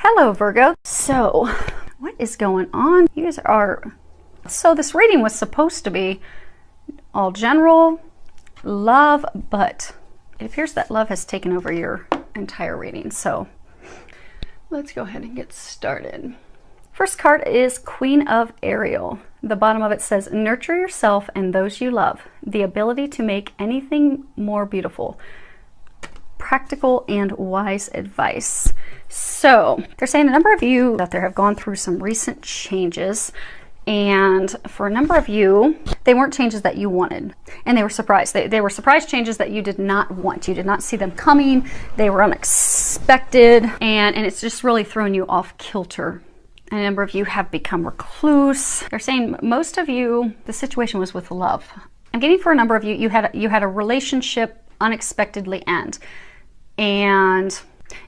Hello, Virgo. So, what is going on? You guys are... So this reading was supposed to be all general, love, but it appears that love has taken over your entire reading. So, let's go ahead and get started. First card is Queen of Ariel. The bottom of it says, nurture yourself and those you love. The ability to make anything more beautiful. Practical and wise advice. So they're saying a number of you out there have gone through some recent changes, and for a number of you, they weren't changes that you wanted, and they were surprised. They were surprise changes that you did not want. You did not see them coming. They were unexpected, and it's just really thrown you off kilter. And a number of you have become recluse. They're saying most of you, the situation was with love. I'm getting for a number of you, you had a relationship unexpectedly end. And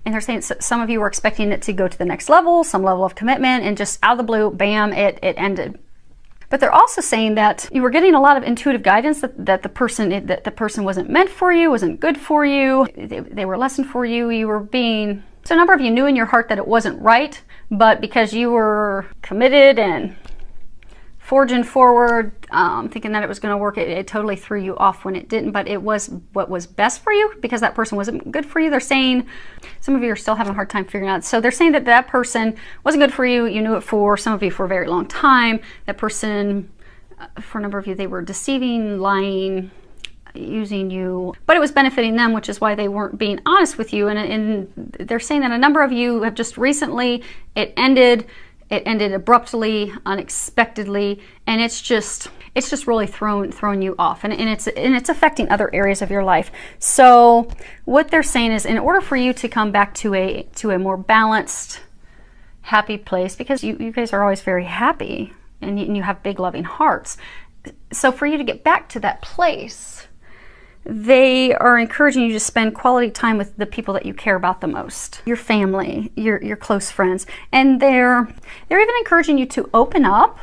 they're saying some of you were expecting it to go to the next level, some level of commitment, and just out of the blue, bam, it ended. But they're also saying that you were getting a lot of intuitive guidance that the person wasn't meant for you, wasn't good for you, they were a lesson for you, you were being... So a number of you knew in your heart that it wasn't right, but because you were committed and forging forward, thinking that it was going to work, it totally threw you off when it didn't, but it was what was best for you because that person wasn't good for you. They're saying, some of you are still having a hard time figuring out. So they're saying that that person wasn't good for you. You knew it for some of you for a very long time. That person, for a number of you, they were deceiving, lying, using you, but it was benefiting them, which is why they weren't being honest with you. And they're saying that a number of you have just recently, it ended abruptly, unexpectedly, and it's just really thrown you off, and it's affecting other areas of your life. So what they're saying is, in order for you to come back to a more balanced, happy place, because you guys are always very happy and you have big loving hearts, so for you to get back to that place, they are encouraging you to spend quality time with the people that you care about the most, your family, your close friends, and they're even encouraging you to open up.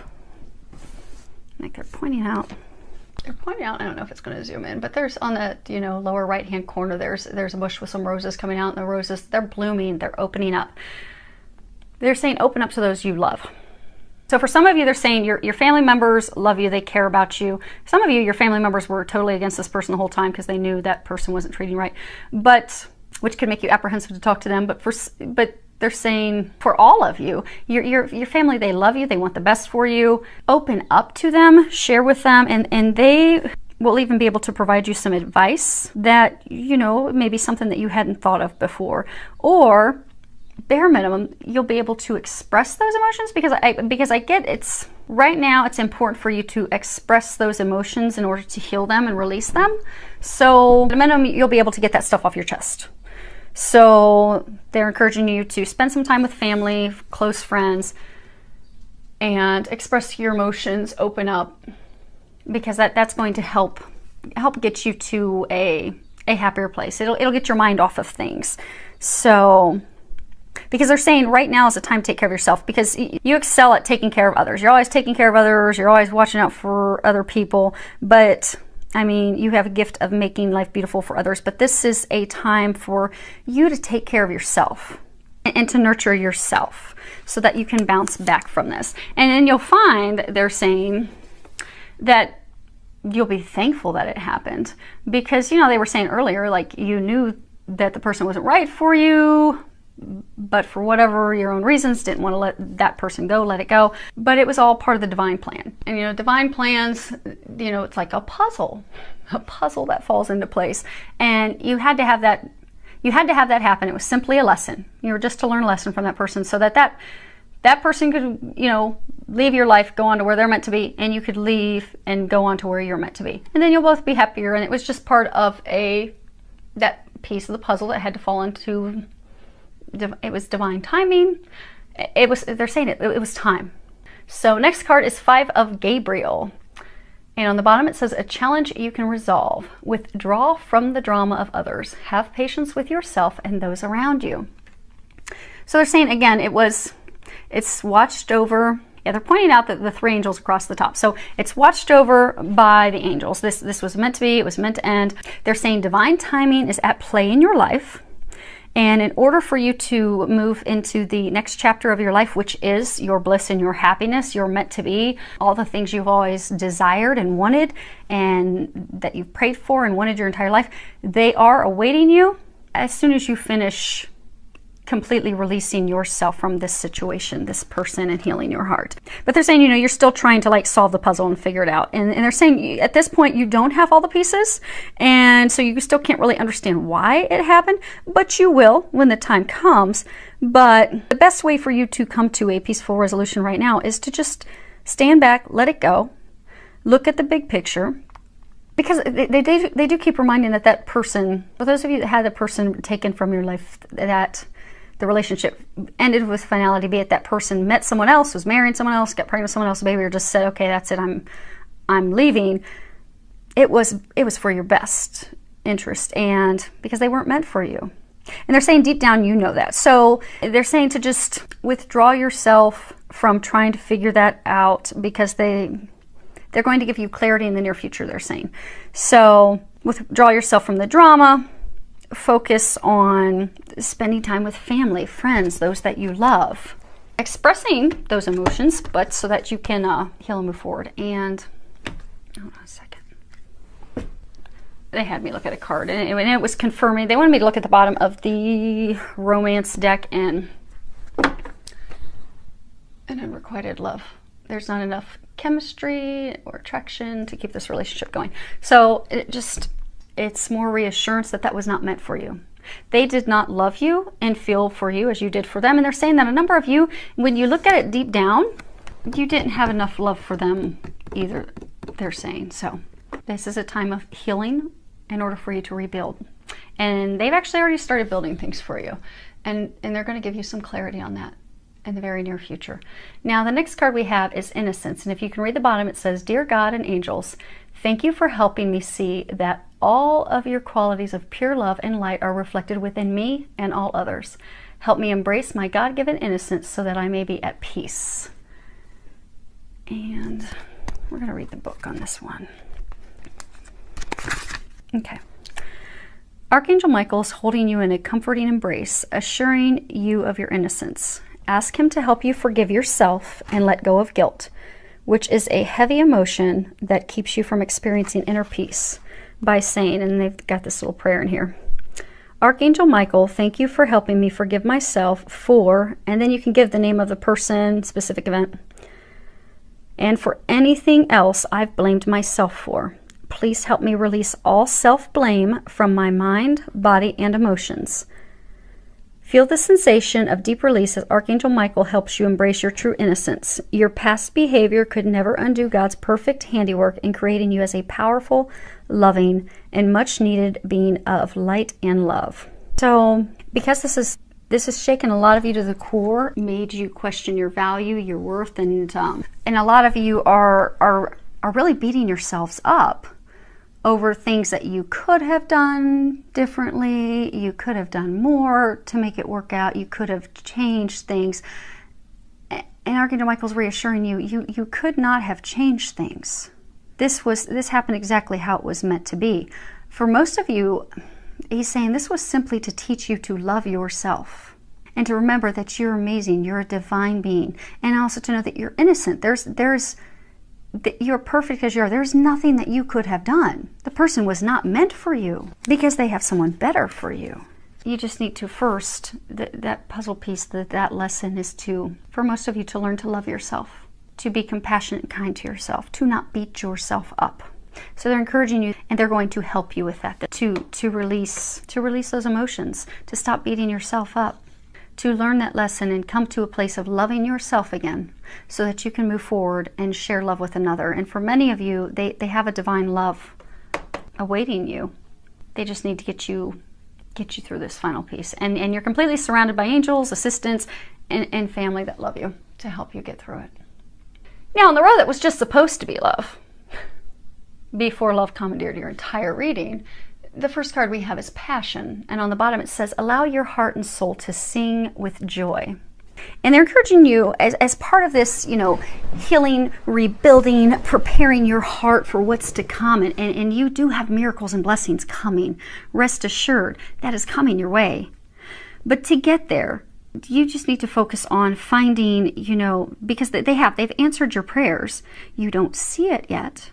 Like they're pointing out, I don't know if it's going to zoom in, but there's on the lower right hand corner, there's a bush with some roses coming out, and the roses, they're blooming, they're opening up. They're saying open up to those you love. So for some of you, they're saying your family members love you, they care about you. Some of you, your family members were totally against this person the whole time because they knew that person wasn't treating you right, but which could make you apprehensive to talk to them. But they're saying for all of you, your family, they love you, they want the best for you. Open up to them, share with them, and they will even be able to provide you some advice that maybe something that you hadn't thought of before, or bare minimum, you'll be able to express those emotions, because I get it's right now it's important for you to express those emotions in order to heal them and release them. So at a minimum, you'll be able to get that stuff off your chest. So they're encouraging you to spend some time with family, close friends, and express your emotions, open up, because that's going to help get you to a happier place. It'll get your mind off of things. So because they're saying right now is the time to take care of yourself, because you excel at taking care of others. You're always taking care of others. You're always watching out for other people. But I mean, you have a gift of making life beautiful for others. But this is a time for you to take care of yourself and to nurture yourself so that you can bounce back from this. And then you'll find, they're saying, that you'll be thankful that it happened, because they were saying earlier, like, you knew that the person wasn't right for you, but for whatever your own reasons didn't want to let that person go, let it go. But it was all part of the divine plan. And divine plans, it's like a puzzle that falls into place. And you had to have that happen. It was simply a lesson. You were just to learn a lesson from that person, so that person could, leave your life, go on to where they're meant to be, and you could leave and go on to where you're meant to be. And then you'll both be happier. And it was just part of that piece of the puzzle that had to fall into. It was divine timing. They're saying it was time. So next card is 5 of Gabriel. And on the bottom it says, a challenge you can resolve. Withdraw from the drama of others. Have patience with yourself and those around you. So they're saying, again, it's watched over. Yeah, they're pointing out that the 3 angels across the top. So it's watched over by the angels. This was meant to be. It was meant to end. They're saying divine timing is at play in your life. And in order for you to move into the next chapter of your life, which is your bliss and your happiness, you're meant to be, all the things you've always desired and wanted and that you've prayed for and wanted your entire life, they are awaiting you as soon as you finish completely releasing yourself from this situation, this person, and healing your heart. But they're saying, you're still trying to like solve the puzzle and figure it out. And they're saying at this point, you don't have all the pieces. And so you still can't really understand why it happened, but you will when the time comes. But the best way for you to come to a peaceful resolution right now is to just stand back, let it go, look at the big picture. Because they do keep reminding that person, for those of you that had the person taken from your life, that the relationship ended with finality, be it that person met someone else, was marrying someone else, got pregnant with someone else, baby, or just said, okay, that's it, I'm leaving. It was for your best interest, and because they weren't meant for you. And they're saying deep down you know that. So they're saying to just withdraw yourself from trying to figure that out, because they're going to give you clarity in the near future, they're saying. So withdraw yourself from the drama. Focus on spending time with family, friends, those that you love. Expressing those emotions, but so that you can heal and move forward. And, hold on a second. They had me look at a card, and it was confirming. They wanted me to look at the bottom of the romance deck, and unrequited love. There's not enough chemistry or attraction to keep this relationship going. So it's more reassurance that was not meant for you. They did not love you and feel for you as you did for them. And they're saying that a number of you, when you look at it deep down, you didn't have enough love for them either, they're saying. So this is a time of healing in order for you to rebuild. And they've actually already started building things for you. And they're going to give you some clarity on that in the very near future. Now, the next card we have is Innocence. And if you can read the bottom, it says, Dear God and angels, thank you for helping me see that all of your qualities of pure love and light are reflected within me and all others. Help me embrace my God-given innocence so that I may be at peace. And we're going to read the book on this one. Okay. Archangel Michael is holding you in a comforting embrace, assuring you of your innocence. Ask him to help you forgive yourself and let go of guilt, which is a heavy emotion that keeps you from experiencing inner peace, by saying, and they've got this little prayer in here, Archangel Michael, thank you for helping me forgive myself for, and then you can give the name of the person, specific event, and for anything else I've blamed myself for. Please help me release all self-blame from my mind, body, and emotions. Feel the sensation of deep release as Archangel Michael helps you embrace your true innocence. Your past behavior could never undo God's perfect handiwork in creating you as a powerful, loving, and much-needed being of light and love. So, because this has shaken a lot of you to the core, made you question your value, your worth, and a lot of you are really beating yourselves up over things that you could have done differently, you could have done more to make it work out, you could have changed things. And Archangel Michael's reassuring you, you could not have changed things. This happened exactly how it was meant to be. For most of you, he's saying this was simply to teach you to love yourself and to remember that you're amazing, you're a divine being, and also to know that you're innocent. You're perfect as you are. There's nothing that you could have done. The person was not meant for you because they have someone better for you. You just need to first, that puzzle piece, that lesson is for most of you to learn to love yourself, to be compassionate and kind to yourself, to not beat yourself up. So they're encouraging you, and they're going to help you with that, to release those emotions, to stop beating yourself up, to learn that lesson and come to a place of loving yourself again so that you can move forward and share love with another. And for many of you, they have a divine love awaiting you. They just need to get you through this final piece. And you're completely surrounded by angels, assistants, and family that love you to help you get through it. Now, on the road that was just supposed to be love, before love commandeered your entire reading, the first card we have is Passion, and on the bottom it says, allow your heart and soul to sing with joy. And they're encouraging you as part of this, healing, rebuilding, preparing your heart for what's to come. And you do have miracles and blessings coming. Rest assured, that is coming your way. But to get there, you just need to focus on finding, because they've answered your prayers. You don't see it yet.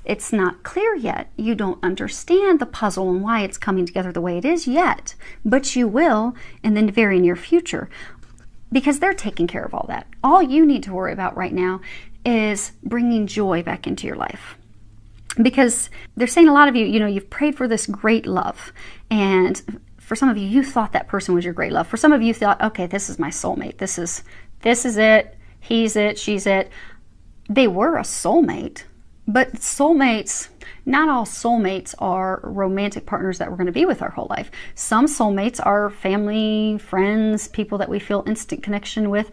It's not clear yet. You don't understand the puzzle and why it's coming together the way it is yet, but you will in the very near future, because they're taking care of all that. All you need to worry about right now is bringing joy back into your life. Because they're saying a lot of you, you've prayed for this great love, and for some of you, you thought that person was your great love. For some of you, thought, okay, this is my soulmate. This is it. He's it. She's it. They were a soulmate, but soulmates, not all soulmates are romantic partners that we're going to be with our whole life. Some soulmates are family, friends, people that we feel instant connection with.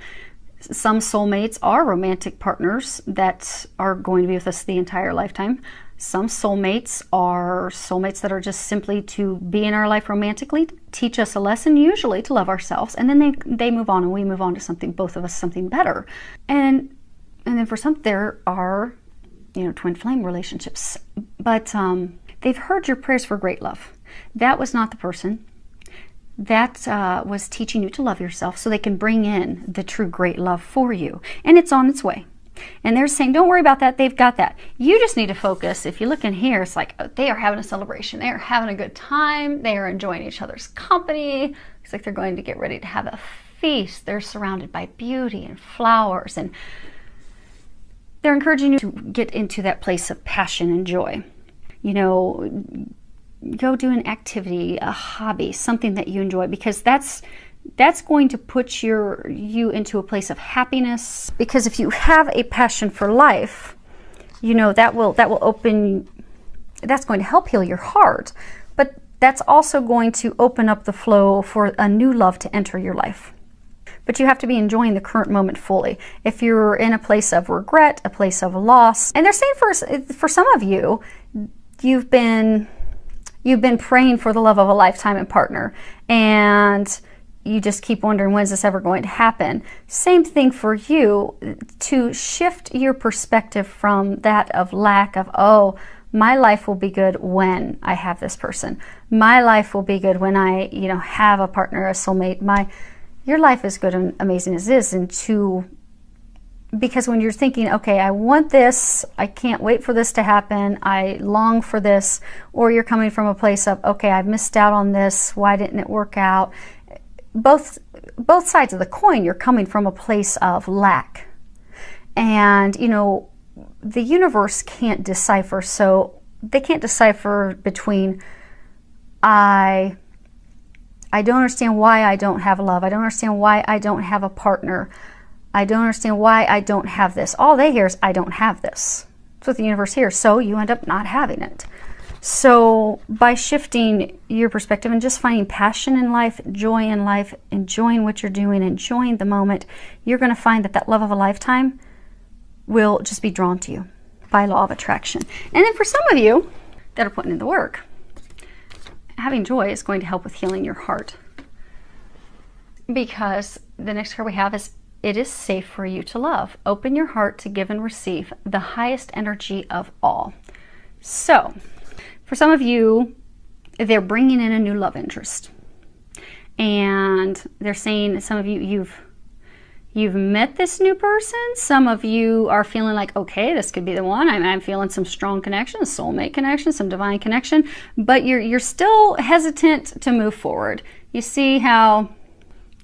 Some soulmates are romantic partners that are going to be with us the entire lifetime. Some soulmates are soulmates that are just simply to be in our life romantically, teach us a lesson, usually to love ourselves, and then they move on and we move on to something, both of us, something better. And then for some, there are, twin flame relationships. But they've heard your prayers for great love. That was not the person. That was teaching you to love yourself so they can bring in the true great love for you. And it's on its way. And they're saying, don't worry about that. They've got that. You just need to focus. If you look in here, it's like they are having a celebration. They are having a good time. They are enjoying each other's company. It's like they're going to get ready to have a feast. They're surrounded by beauty and flowers. And they're encouraging you to get into that place of passion and joy. Go do an activity, a hobby, something that you enjoy, because that's going to put you into a place of happiness. Because if you have a passion for life, that will open, that's going to help heal your heart, but that's also going to open up the flow for a new love to enter your life. But you have to be enjoying the current moment fully. If you're in a place of regret, a place of loss, and they're saying for some of you, you've been praying for the love of a lifetime and partner, and you just keep wondering, when's this ever going to happen? Same thing for you, to shift your perspective from that of lack of, oh, my life will be good when I have this person. My life will be good when I, have a partner, a soulmate. Your life is good and amazing as is. Because when you're thinking, okay, I want this, I can't wait for this to happen, I long for this, or you're coming from a place of, okay, I've missed out on this, why didn't it work out? Both sides of the coin, you're coming from a place of lack. And, the universe can't decipher, so they can't decipher between I don't understand why I don't have love, I don't understand why I don't have a partner, I don't understand why I don't have this. All they hear is, I don't have this. That's what the universe hears. So you end up not having it. So by shifting your perspective and just finding passion in life, joy in life, enjoying what you're doing, enjoying the moment, you're going to find that love of a lifetime will just be drawn to you by law of attraction. And then for some of you that are putting in the work, having joy is going to help with healing your heart. Because the next card we have is, it is safe for you to love. Open your heart to give and receive the highest energy of all. So, for some of you, they're bringing in a new love interest. And they're saying, some of you, you've met this new person. Some of you are feeling like, okay, this could be the one. I'm feeling some strong connection, soulmate connection, some divine connection. But you're still hesitant to move forward. You see how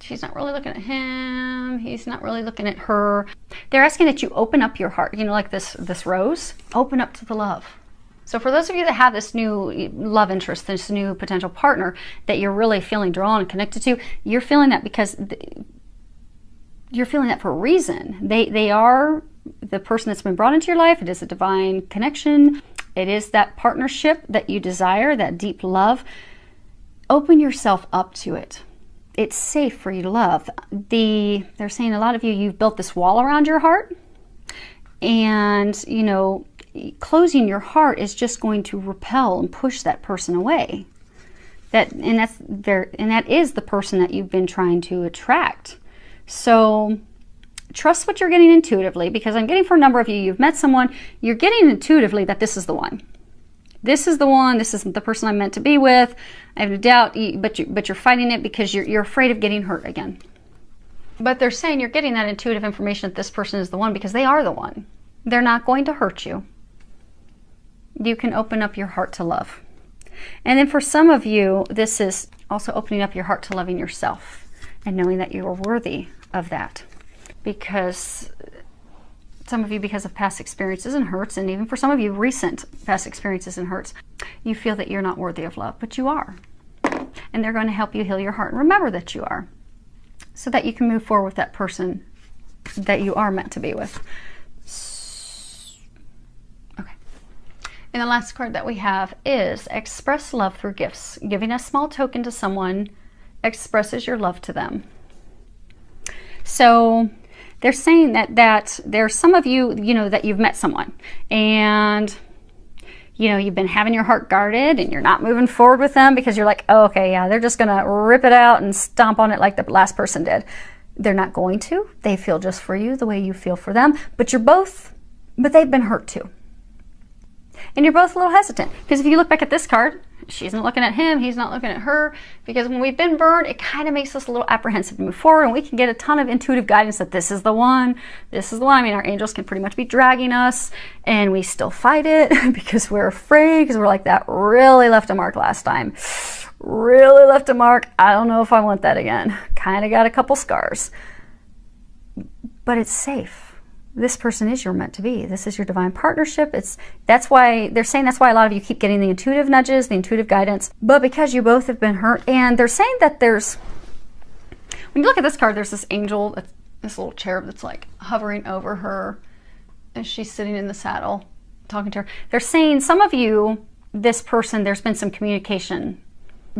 she's not really looking at him. He's not really looking at her. They're asking that you open up your heart. Like this rose, open up to the love. So for those of you that have this new love interest, this new potential partner that you're really feeling drawn and connected to, you're feeling that because you're feeling that for a reason. They are the person that's been brought into your life. It is a divine connection. It is that partnership that you desire, that deep love. Open yourself up to it. It's safe for you to love. They're saying a lot of you, you've built this wall around your heart, and closing your heart is just going to repel and push that person away. That is the person that you've been trying to attract. So trust what you're getting intuitively, because I'm getting for a number of you, you've met someone, you're getting intuitively that this is the one. This is the one. This isn't the person I'm meant to be with. I have no doubt, but you're fighting it because you're afraid of getting hurt again. But they're saying you're getting that intuitive information that this person is the one because they are the one. They're not going to hurt you. You can open up your heart to love. And then for some of you, this is also opening up your heart to loving yourself and knowing that you are worthy of that. Because some of you, because of past experiences and hurts, and even for some of you, recent past experiences and hurts, you feel that you're not worthy of love, but you are. And they're going to help you heal your heart and remember that you are, so that you can move forward with that person that you are meant to be with. Okay. And the last card that we have is express love through gifts. Giving a small token to someone expresses your love to them. So they're saying that there's some of you, that you've met someone and, you've been having your heart guarded and you're not moving forward with them because you're like, oh, okay, yeah, they're just going to rip it out and stomp on it like the last person did. They're not going to. They feel just for you the way you feel for them, but they've been hurt too. And you're both a little hesitant because if you look back at this card, she's not looking at him, he's not looking at her, because when we've been burned, it kind of makes us a little apprehensive to move forward, and we can get a ton of intuitive guidance that this is the one, this is the one. I mean, our angels can pretty much be dragging us, and we still fight it because we're afraid, because we're like, that really left a mark last time. Really left a mark. I don't know if I want that again. Kind of got a couple scars. But it's safe. This person is your meant to be. This is your divine partnership. That's why they're saying that's why a lot of you keep getting the intuitive nudges, the intuitive guidance, but because you both have been hurt. And they're saying that when you look at this card, there's this angel, this little cherub that's like hovering over her as she's sitting in the saddle talking to her. They're saying some of you, this person, there's been some communication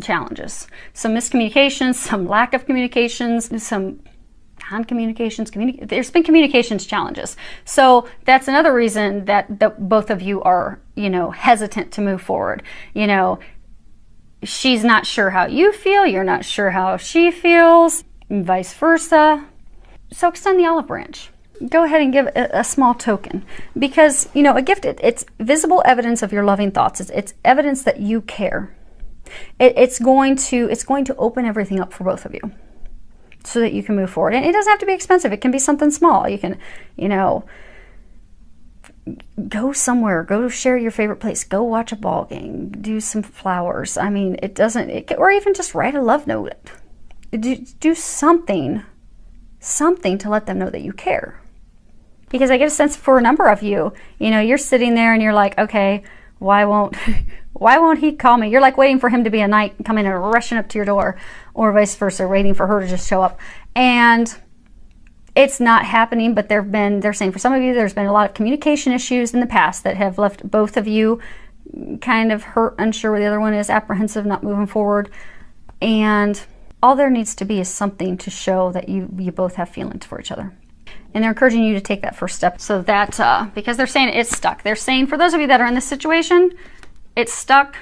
challenges, some miscommunications, some lack of communications, some non-communications, there's been communications challenges. So that's another reason that both of you are, hesitant to move forward. She's not sure how you feel, you're not sure how she feels, and vice versa. So extend the olive branch. Go ahead and give a small token, because, a gift, it's visible evidence of your loving thoughts. It's evidence that you care. It's going to open everything up for both of you, so that you can move forward. And it doesn't have to be expensive. It can be something small. You can, go somewhere, go share your favorite place, go watch a ball game, do some flowers. I mean, or even just write a love note. Do something to let them know that you care. Because I get a sense for a number of you, you're sitting there and you're like, okay, why won't he call me? You're like waiting for him to be a knight coming and rushing up to your door, or vice versa, waiting for her to just show up. And it's not happening, but they're saying for some of you, there's been a lot of communication issues in the past that have left both of you kind of hurt, unsure where the other one is, apprehensive, not moving forward. And all there needs to be is something to show that you both have feelings for each other. And they're encouraging you to take that first step, so that, because they're saying it's stuck. They're saying for those of you that are in this situation, it's stuck.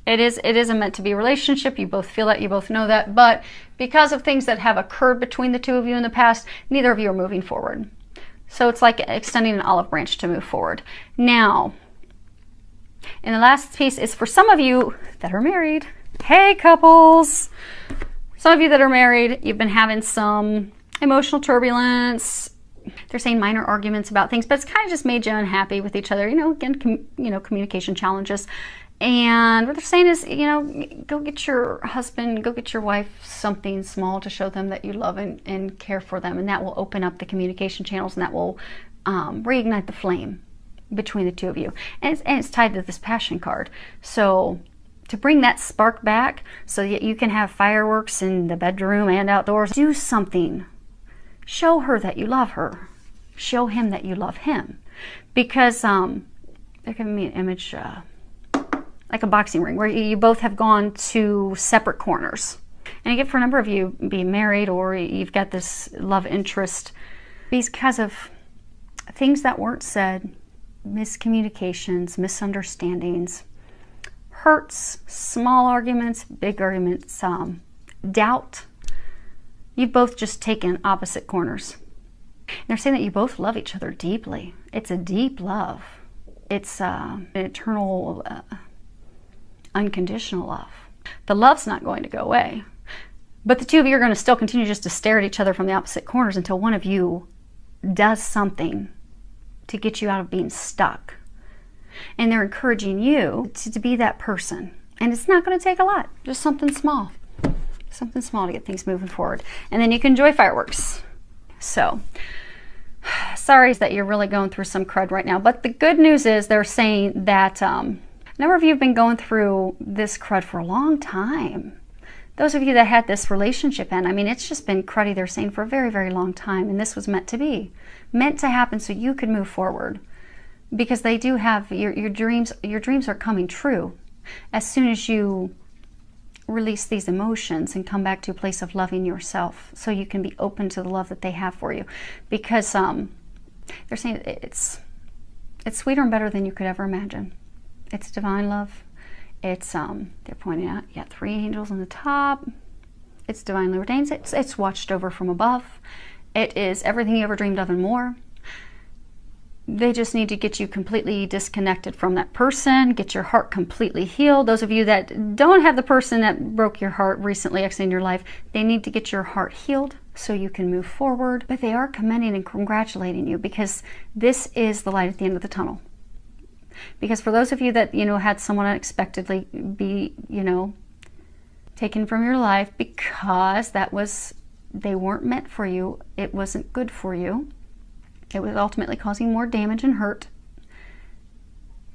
It is a meant to be relationship. You both feel that, you both know that, but because of things that have occurred between the two of you in the past, neither of you are moving forward. So it's like extending an olive branch to move forward. Now, and the last piece is for some of you that are married. Hey, couples. Some of you that are married, you've been having some emotional turbulence. They're saying minor arguments about things, but it's kind of just made you unhappy with each other. Again, communication challenges. And what they're saying is, go get your husband, go get your wife something small to show them that you love and care for them. And that will open up the communication channels, and that will reignite the flame between the two of you. And it's tied to this passion card. So to bring that spark back so that you can have fireworks in the bedroom and outdoors, do something. Show her that you love her. Show him that you love him. Because they're giving me an image like a boxing ring where you both have gone to separate corners. And again, for a number of you being married, or you've got this love interest because of things that weren't said, miscommunications, misunderstandings, hurts, small arguments, big arguments, doubt. You've both just taken opposite corners. And they're saying that you both love each other deeply. It's a deep love. It's an eternal, unconditional love. The love's not going to go away. But the two of you are going to still continue just to stare at each other from the opposite corners until one of you does something to get you out of being stuck. And they're encouraging you to be that person. And it's not going to take a lot. Just something small. Something small to get things moving forward. And then you can enjoy fireworks. So, sorry that you're really going through some crud right now. But the good news is they're saying that a number of you have been going through this crud for a long time. Those of you that had this relationship end, I mean, it's just been cruddy, they're saying, for a very, very long time. And this was meant to be. Meant to happen so you could move forward. Because they do have, your dreams are coming true. As soon as you release these emotions and come back to a place of loving yourself, so you can be open to the love that they have for you. Because they're saying it's sweeter and better than you could ever imagine. It's divine love. It's they're pointing out, yeah, 3 angels on the top. It's divinely ordained. It's watched over from above. It is everything you ever dreamed of and more. They just need to get you completely disconnected from that person, get your heart completely healed. Those of you that don't have the person that broke your heart recently actually in your life, they need to get your heart healed so you can move forward. But they are commending and congratulating you, because this is the light at the end of the tunnel. Because for those of you that, had someone unexpectedly be, taken from your life because they weren't meant for you, it wasn't good for you, it was ultimately causing more damage and hurt.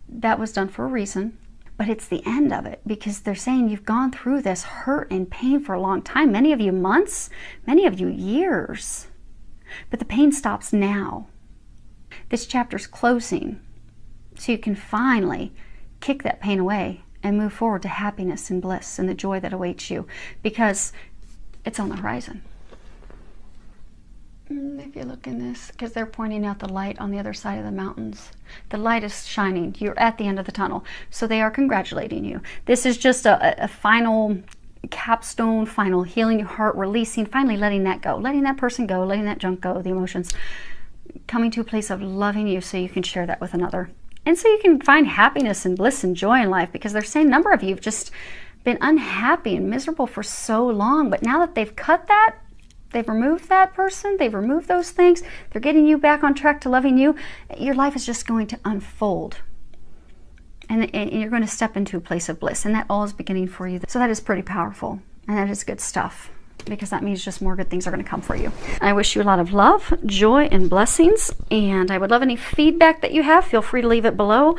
That was done for a reason, but it's the end of it, because they're saying you've gone through this hurt and pain for a long time, many of you months, many of you years, but the pain stops now. This chapter's closing, so you can finally kick that pain away and move forward to happiness and bliss and the joy that awaits you, because it's on the horizon. If you look in this, because they're pointing out the light on the other side of the mountains. The light is shining. You're at the end of the tunnel. So they are congratulating you. This is just a final capstone, final healing your heart, releasing, finally letting that go. Letting that person go, letting that junk go, the emotions. Coming to a place of loving you so you can share that with another. And so you can find happiness and bliss and joy in life, because they're saying a number of you have just been unhappy and miserable for so long. But now that they've cut that, they've removed that person, they've removed those things, they're getting you back on track to loving you, your life is just going to unfold. And you're going to step into a place of bliss. And that all is beginning for you. So that is pretty powerful. And that is good stuff, because that means just more good things are going to come for you. I wish you a lot of love, joy, and blessings. And I would love any feedback that you have. Feel free to leave it below.